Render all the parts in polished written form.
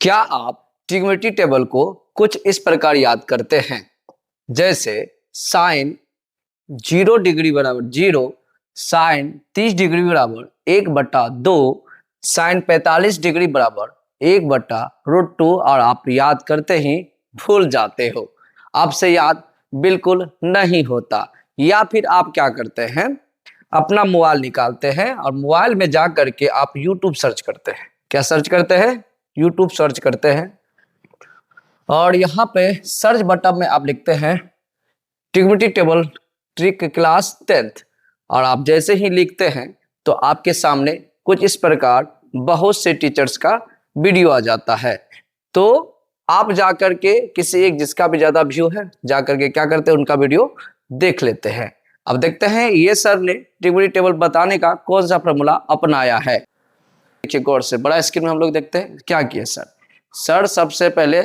क्या आप trigonometry table को कुछ इस प्रकार याद करते हैं, जैसे साइन 0 डिग्री बराबर 0, साइन 30 डिग्री बराबर 1/2, साइन 45 डिग्री बराबर 1/√2 और आप याद करते ही भूल जाते हो, आपसे याद बिल्कुल नहीं होता। या फिर आप क्या करते हैं, अपना मोबाइल निकालते हैं और मोबाइल में जा करके आप यूट्यूब सर्च करते हैं। क्या सर्च करते हैं? यूट्यूब सर्च करते हैं और यहाँ पे सर्च बटन में आप लिखते हैं trigonometry table trick class 10th और आप जैसे ही लिखते हैं तो आपके सामने कुछ इस प्रकार बहुत से टीचर्स का वीडियो आ जाता है। तो आप जाकर के किसी एक जिसका भी ज्यादा व्यू है जाकर के क्या करते हैं, उनका वीडियो देख लेते हैं। अब देखते हैं ये सर ने ट्रिग्नोमेट्री टेबल बताने का कौन सा फॉर्मूला अपनाया है। देखिए गौर से, बड़ा स्क्रीन में हम लोग देखते हैं क्या किया सर सबसे पहले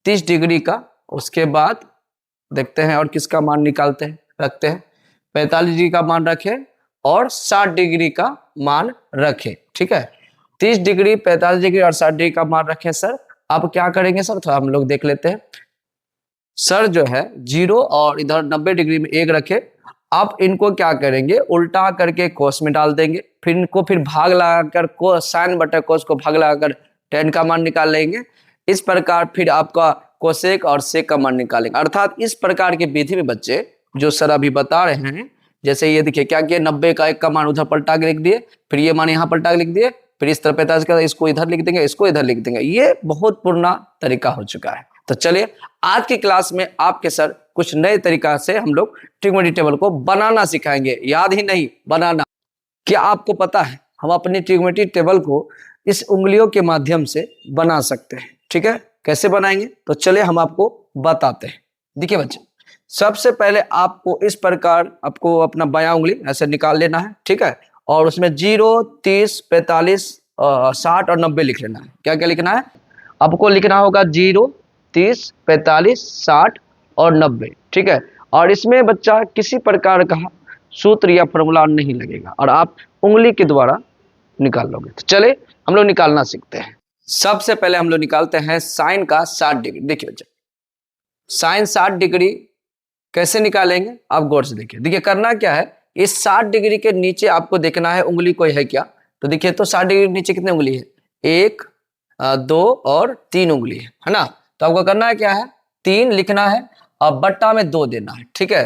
30 डिग्री का, उसके बाद देखते हैं और किसका मान निकालते हैं, रखते हैं 45 डिग्री का मान रखे और 60 डिग्री का मान रखे। ठीक है, 30 डिग्री 45 डिग्री और 60 डिग्री का मान रखे सर। अब क्या करेंगे सर, थोड़ा हम लोग देख लेते हैं। सर जो है 0 और इधर 90 डिग्री में 1 रखे। अब इनको क्या करेंगे, उल्टा करके कोस में डाल देंगे, फिर इनको फिर भाग लगाकर साइन बटा कोस को भाग लगाकर tan का मान निकाल लेंगे। इस प्रकार फिर आपका कोसेक और सेक का मान निकालेंगे। अर्थात इस प्रकार की विधि में बच्चे जो सर अभी बता रहे हैं, जैसे ये देखिए क्या किया, 90 का 1 का मान उधर पलटा के लिख दिए, फिर ये मान यहाँ पलटा के लिख दिए, फिर इस तरह 45 का इसको इधर लिख देंगे, इसको इधर लिख देंगे। ये बहुत पुराना तरीका हो चुका है। तो चलिए आज की क्लास में आपके सर कुछ नए तरीका से हम लोग ट्रिग्नोमेट्री टेबल को बनाना सिखाएंगे, याद ही नहीं बनाना। क्या आपको पता है हम अपनी ट्रिग्नोमेट्री टेबल को इस उंगलियों के माध्यम से बना सकते हैं। ठीक है, कैसे बनाएंगे तो चलिए हम आपको बताते हैं। देखिए बच्चे, सबसे पहले आपको इस प्रकार आपको अपना बायां उंगली ऐसे निकाल लेना है। ठीक है, और उसमें 0, 30, 45, 60 और 90 लिख लेना है। क्या क्या लिखना है आपको? लिखना होगा 0, 30, 45, 60 और 90। ठीक है, और इसमें बच्चा किसी प्रकार का सूत्र या फॉर्मूला नहीं लगेगा और आप उंगली के द्वारा निकाल लोगे। तो चले हम लोग निकालना सीखते हैं। सबसे पहले हम लोग निकालते हैं साइन का 60 डिग्री। देखिए बच्चा, साइन 60 डिग्री कैसे निकालेंगे आप गौर से देखिए। देखिए करना क्या है, इस 60 डिग्री के नीचे आपको देखना है उंगली कोई है क्या। तो देखिए तो 60 डिग्री के नीचे कितनी उंगली है? 1, 2 और 3 उंगली है ना। तो आपको करना है क्या है, 3 लिखना है और बट्टा में 2 देना है। ठीक है,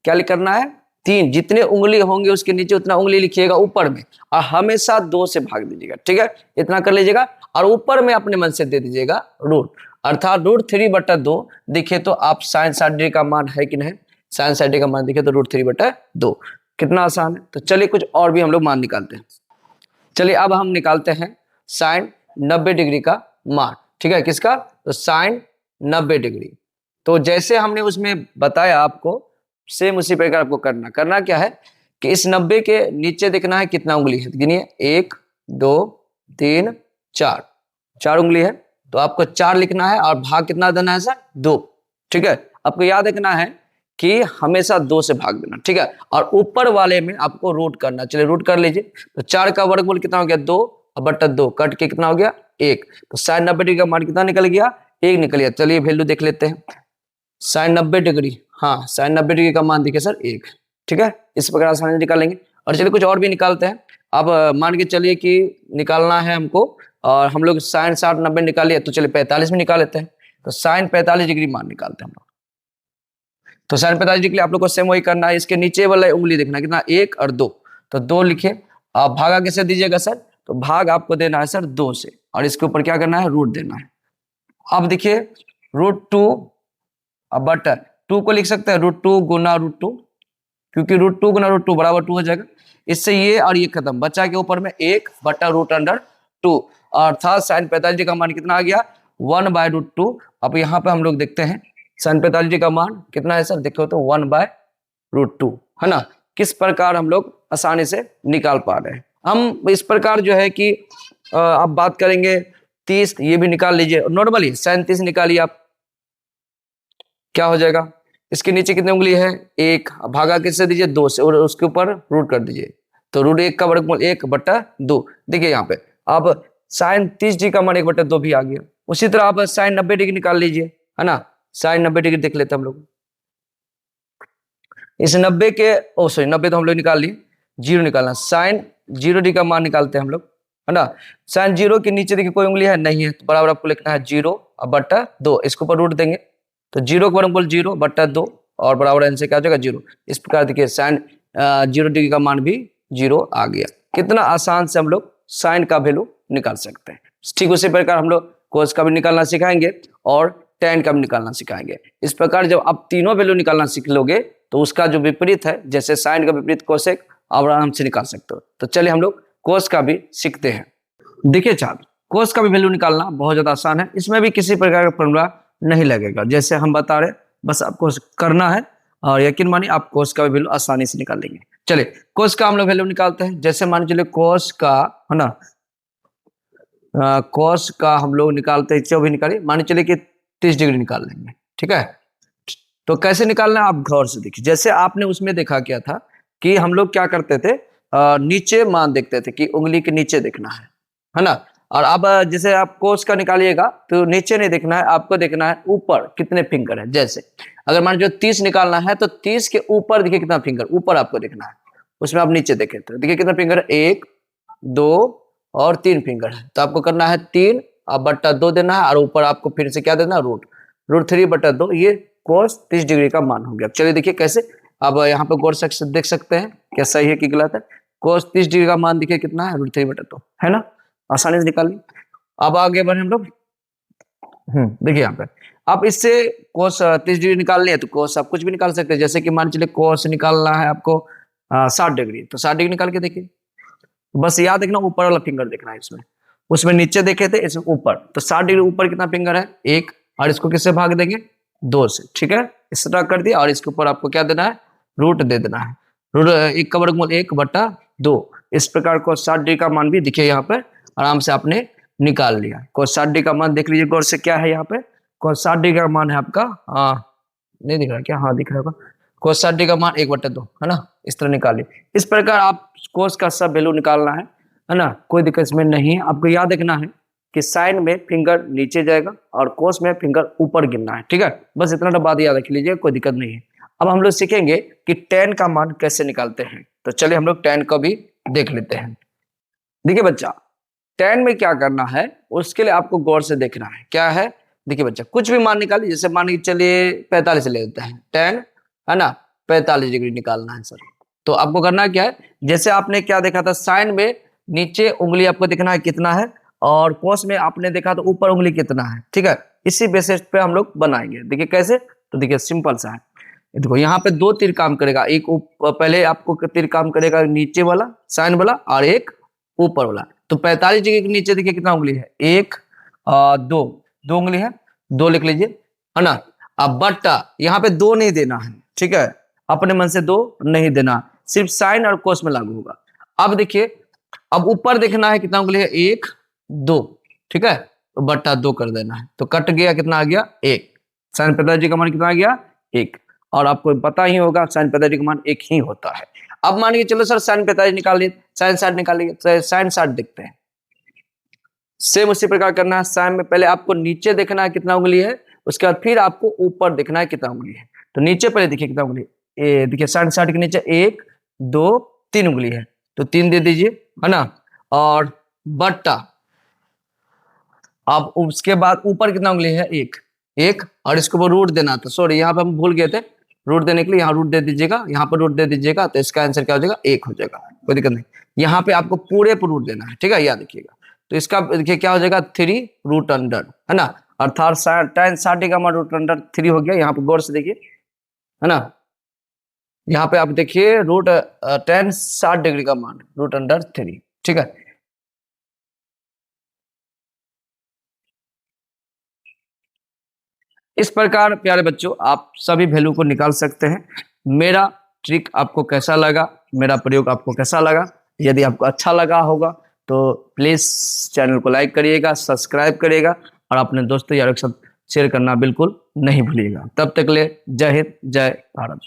क्या करना है, 3 जितने उंगली होंगे उसके नीचे उतना उंगली लिखिएगा ऊपर में और हमेशा 2 से भाग दीजिएगा। ठीक है, इतना कर लीजिएगा और ऊपर में अपने मन से दे दीजिएगा रूट, अर्थात √3/2। देखिए तो आप साइन 60 डिग्री का मान है कि नहीं, साइन 60 डिग्री का मान देखिए तो √3/2। कितना आसान है। तो चलिए कुछ और भी हम लोग मान निकालते हैं। चलिए अब हम निकालते हैं साइन 90 डिग्री का मान। ठीक है, किसका? तो साइन 90 डिग्री। तो जैसे हमने उसमें बताया आपको सेम उसी प्रकार आपको करना क्या है कि इस 90 के नीचे देखना है कितना उंगली है। गिनिए 1, 2, 3, 4 उंगली है तो आपको 4 लिखना है और भाग कितना देना है सर? 2। ठीक है, आपको याद रखना है कि हमेशा 2 से भाग देना। ठीक है, और ऊपर वाले में आपको रूट करना। चलिए रूट कर लीजिए। तो 4 का वर्गमूल कितना हो गया? 2/2 कट के कितना हो गया? 1। तो साइन 90 डिग्री का मान कितना निकल गया? 1 निकल गया। चलिए वैल्यू देख लेते हैं। साइन 90 डिग्री, हाँ साइन 90 डिग्री का मान देखिए सर 1। ठीक है, इस प्रकार आसानी से निकालेंगे। और चलिए कुछ और भी निकालते हैं। अब मान के चलिए कि निकालना है हमको और हम लोग साइन 60 90 निकालिए, तो चलिए 45 में निकाल लेते हैं। तो साइन 45 डिग्री मान निकालते हैं हम लोग। तो साइन 45 डिग्री आप लोग को सेम वही करना है। इसके नीचे वाला उंगली देखना कितना, 1 और 2। तो 2 लिखे। आप भागा कैसे दीजिएगा सर? तो भाग आपको देना है सर 2 से और इसके ऊपर क्या करना है? रूट देना है। अब देखिए √2 अब बटा 2 को लिख सकते हैं √2 गुना √2, क्योंकि √2 गुना √2 बराबर 2 हो जाएगा। इससे ये और ये खत्म, बचा के ऊपर में 1/√2। अर्थात साइन 45 डिग्री का मान कितना आ गया? 1/√2। अब यहाँ पे हम लोग देखते हैं साइन 45 डिग्री का मान कितना है सर? देखो तो 1/√2 है ना। किस प्रकार हम लोग आसानी से निकाल पा रहे हैं। हम इस प्रकार जो है कि आप बात करेंगे 30, ये भी निकाल लीजिए नॉर्मली। साइन 30 निकालिए आप, क्या हो जाएगा? इसके नीचे कितनी उंगली है? 1। भागा किससे दीजिए? 2 से और उसके ऊपर रूट कर दीजिए। तो √1 का वर्गमूल 1/2। देखिए यहाँ पे अब साइन 30 डिग्री का मान 1/2 भी आ गया। उसी तरह आप साइन 90 डिग्री निकाल लीजिए, है ना। साइन 90 डिग्री देख लेते हैं हम लोग। इस 90 के, ओ सॉरी 90 तो हम लोग निकाल लिए, 0 निकालना, साइन 0 डिग्री का मान निकालते हैं हम लोग, है ना। साइन 0 के नीचे देखिए कोई उंगली है नहीं है, तो बराबर आपको लिखना है 0 बटा 2, इसके ऊपर रूट देंगे तो 0 के बराबर 0 बटा 2 और बराबर आंसर क्या हो जाएगा 0। इस प्रकार देखिए साइन 0 डिग्री का मान भी 0 आ गया। कितना आसान से हम लोग साइन का वैल्यू निकाल सकते हैं। ठीक उसी प्रकार हम लोग कोस का भी निकालना सिखाएंगे और टेन का भी निकालना सिखाएंगे। इस प्रकार जब आप तीनों वैल्यू निकालना सीख लोगे तो उसका जो विपरीत है, जैसे साइन का विपरीत कोसेक, आप आराम से निकाल सकते हो। तो चलिए हम लोग कोस का भी सीखते हैं। देखिए छात्र, कोस का भी वैल्यू निकालना बहुत ज्यादा आसान है, इसमें भी किसी प्रकार का फॉर्मूला नहीं लगेगा, जैसे हम बता रहे, बस आपको करना है और यकीन मानिए आप कोस का भी वैल्यू आसानी से निकाल लेंगे। चलिए कोस का हम लोग वैल्यू निकालते हैं। जैसे मान चलिए कोस का, है ना, कोस का हम लोग निकालते हैं, जो भी निकालिए, मान चलिए कि 30 डिग्री निकाल लेंगे, ठीक है। तो कैसे निकालना है आप गौर से देखिए। जैसे आपने उसमें देखा क्या था कि हम लोग क्या करते थे, नीचे मान देखते थे कि उंगली के नीचे देखना है ना। और अब जैसे आप कोस का निकालिएगा तो नीचे नहीं देखना है, आपको देखना है ऊपर कितने फिंगर है। जैसे अगर मान लो 30 निकालना है तो 30 के ऊपर देखिए कितना फिंगर, ऊपर आपको देखना है, उसमें आप नीचे देखे तो देखिए कितना फिंगर है, 1 2 और 3 फिंगर है। तो आपको करना है 3 अब बट्टा 2 देना है और ऊपर आपको फिर से क्या देना है, रूट 3 बट्टा 2, ये कोस 30 डिग्री का मान हो गया। चलिए देखिए कैसे, अब यहाँ पे गौर से देख सकते हैं क्या सही है कि गलत है। कोस 30 डिग्री का मान देखिए कितना है, रूट 3 बटा 2, है ना, आसानी से निकाल ली। अब आगे बढ़े हम लोग, देखिए यहाँ पे आप इससे कोस 30 डिग्री निकाल लिया तो कोस आप कुछ भी निकाल सकते हैं। जैसे कि मान चलिए कोस निकालना है आपको 60 डिग्री, तो 60 डिग्री निकाल के देखिए, बस याद रखना ऊपर वाला फिंगर देखना है इसमें, उसमें नीचे देखे थे इसमें ऊपर, तो 60 डिग्री ऊपर कितना फिंगर है, 1, और इसको किससे भाग देंगे, 2 से, ठीक है। इस तरह कर दिया और इसके ऊपर आपको क्या देना है, रूट दे देना है, रूट 1 का वर्गमूल 1 बटा 2। इस प्रकार को 60 डिग्री का मान भी दिखे यहाँ पर आराम से आपने निकाल लिया। कोस 60 डिग्री का मान देख लीजिए गौर से क्या है, यहाँ पे कोस 60 डिग्री का मान है आपका, नहीं दिख रहा क्या, हाँ दिख रहा होगा, कोस 60 डिग्री का मान 1 बटा 2, है ना। इस तरह निकालिए। इस प्रकार आप कोस का सब वैल्यू निकालना है ना, कोई दिक्कत इसमें नहीं है। आपको याद रखना है कि साइन में फिंगर नीचे जाएगा और कोस में फिंगर ऊपर गिनना है, ठीक है। बस इतना बात याद रख लीजिए, कोई दिक्कत नहीं है। अब हम लोग सीखेंगे कि tan का मान कैसे निकालते हैं। तो चलिए हम लोग tan को भी देख लेते हैं। देखिए बच्चा, tan में क्या करना है उसके लिए आपको गौर से देखना है, क्या है, देखिए बच्चा कुछ भी मान निकालिए। जैसे मान के चलिए 45 ले लेते हैं, tan है ना, 45 डिग्री निकालना है सर। तो आपको करना क्या है, जैसे आपने क्या देखा था, साइन में नीचे उंगली आपको देखना है कितना है और कोस में आपने देखा तो ऊपर उंगली कितना है, ठीक है। इसी बेसिस पे हम लोग बनाएंगे। देखिए कैसे, तो देखिए सिंपल सा है, देखो यहाँ पे 2 तीर काम करेगा, एक पहले आपको तीर काम करेगा नीचे वाला साइन वाला और एक ऊपर वाला। तो 45 डिग्री के नीचे देखिए कितना उंगली है, 1 2 उंगली है, 2 लिख लीजिए, है ना। अब बट्टा यहाँ पे 2 नहीं देना है, ठीक है, अपने मन से 2 नहीं देना, सिर्फ साइन और कोस में लागू होगा। अब देखिए, अब ऊपर देखना है कितना उंगली है, 1 2, ठीक है, तो बट्टा 2 कर देना है, तो कट गया, कितना आ गया, 1। साइन 45 का मान कितना आ गया, 1। और आपको पता ही होगा साइन 45 का मान 1 ही होता है। अब मान के चलो सर साइन 45 निकाल लिए, साइन 60 निकाल लिए, तो साइन 60 देखते हैं। सेम उसी प्रकार करना है, साइन में पहले आपको नीचे देखना है कितना उंगली है, उसके बाद फिर आपको ऊपर देखना है कितना उंगली है। तो नीचे पहले देखिए कितना उंगली है, देखिए साइन 60 के नीचे 1 2 3 उंगली है, तो 3 दे दीजिए, है ना। और बट्टा, अब उसके बाद ऊपर कितना उंगली है, 1 और इसको वो रूट देना था, सॉरी यहाँ पे हम भूल गए थे, रूट देने के लिए यहाँ रूट दे दीजिएगा, यहाँ पर रूट दे दीजिएगा, तो इसका आंसर क्या हो जाएगा, 1 हो जाएगा, कोई दिक्कत नहीं। यहाँ पे आपको पूरे पर रूट देना है, ठीक है, याद रखिएगा। तो इसका देखिए क्या हो जाएगा, 3 रूट अंडर, है ना, अर्थात tan 60 का मान रूट अंडर 3 हो गया। यहाँ पे गौर से देखिए, है ना, यहाँ पे आप देखिए रूट tan 60 डिग्री का मान रूट अंडर 3, ठीक है। इस प्रकार प्यारे बच्चों आप सभी वैल्यू को निकाल सकते हैं। मेरा ट्रिक आपको कैसा लगा, मेरा प्रयोग आपको कैसा लगा, यदि आपको अच्छा लगा होगा तो प्लीज चैनल को लाइक करिएगा, सब्सक्राइब करिएगा और अपने दोस्तों यारों के साथ शेयर करना बिल्कुल नहीं भूलिएगा। तब तक ले जय हिंद, जय भारत।